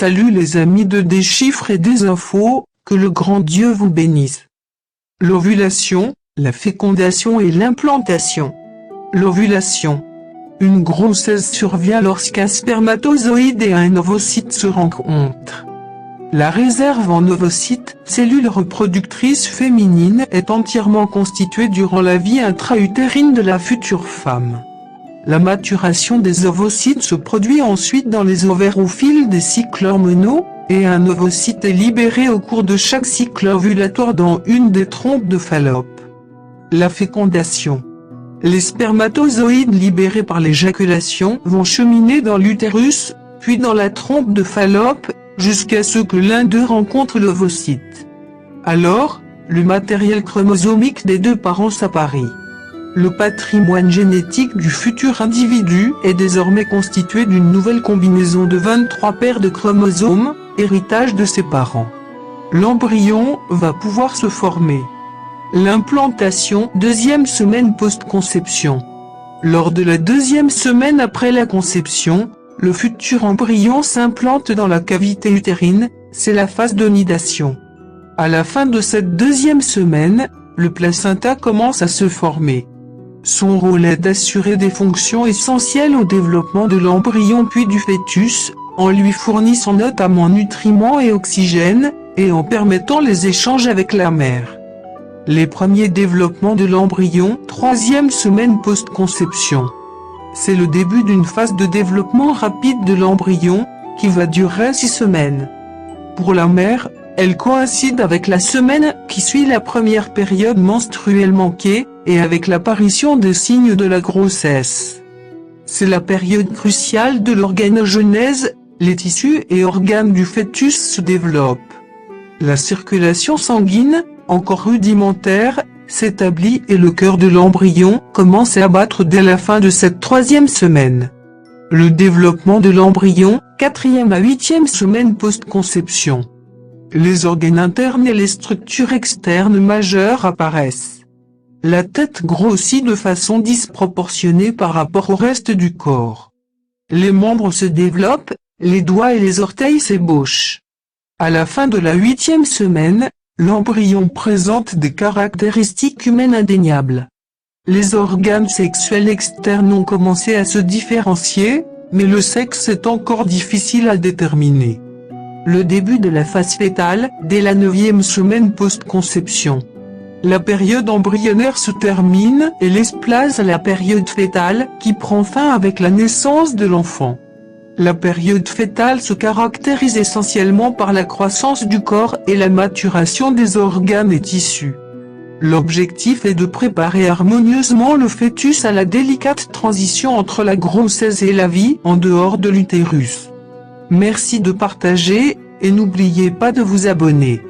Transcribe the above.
Salut les amis de Des chiffres et des infos, que le grand Dieu vous bénisse. L'ovulation, la fécondation et l'implantation. L'ovulation. Une grossesse survient lorsqu'un spermatozoïde et un ovocyte se rencontrent. La réserve en ovocyte, cellule reproductrice féminine, est entièrement constituée durant la vie intra-utérine de la future femme. La maturation des ovocytes se produit ensuite dans les ovaires au fil des cycles hormonaux, et un ovocyte est libéré au cours de chaque cycle ovulatoire dans une des trompes de Fallope. La fécondation. Les spermatozoïdes libérés par l'éjaculation vont cheminer dans l'utérus, puis dans la trompe de Fallope, jusqu'à ce que l'un d'eux rencontre l'ovocyte. Alors, le matériel chromosomique des deux parents s'appareille. Le patrimoine génétique du futur individu est désormais constitué d'une nouvelle combinaison de 23 paires de chromosomes, héritage de ses parents. L'embryon va pouvoir se former. L'implantation, deuxième semaine post-conception. Lors de la deuxième semaine après la conception, le futur embryon s'implante dans la cavité utérine, c'est la phase de nidation. À la fin de cette deuxième semaine, le placenta commence à se former. Son rôle est d'assurer des fonctions essentielles au développement de l'embryon puis du fœtus, en lui fournissant notamment nutriments et oxygène, et en permettant les échanges avec la mère. Les premiers développements de l'embryon, troisième semaine post-conception. C'est le début d'une phase de développement rapide de l'embryon, qui va durer 6 semaines. Pour la mère, elle coïncide avec la semaine qui suit la première période menstruelle manquée, et avec l'apparition des signes de la grossesse. C'est la période cruciale de l'organogenèse, les tissus et organes du fœtus se développent. La circulation sanguine, encore rudimentaire, s'établit et le cœur de l'embryon commence à battre dès la fin de cette troisième semaine. Le développement de l'embryon, 4e à 8e semaine post-conception. Les organes internes et les structures externes majeures apparaissent. La tête grossit de façon disproportionnée par rapport au reste du corps. Les membres se développent, les doigts et les orteils s'ébauchent. À la fin de la 8e semaine, l'embryon présente des caractéristiques humaines indéniables. Les organes sexuels externes ont commencé à se différencier, mais le sexe est encore difficile à déterminer. Le début de la phase fœtale, dès la 9e semaine post-conception. La période embryonnaire se termine et laisse place à la période fœtale, qui prend fin avec la naissance de l'enfant. La période fœtale se caractérise essentiellement par la croissance du corps et la maturation des organes et tissus. L'objectif est de préparer harmonieusement le fœtus à la délicate transition entre la grossesse et la vie en dehors de l'utérus. Merci de partager, et n'oubliez pas de vous abonner.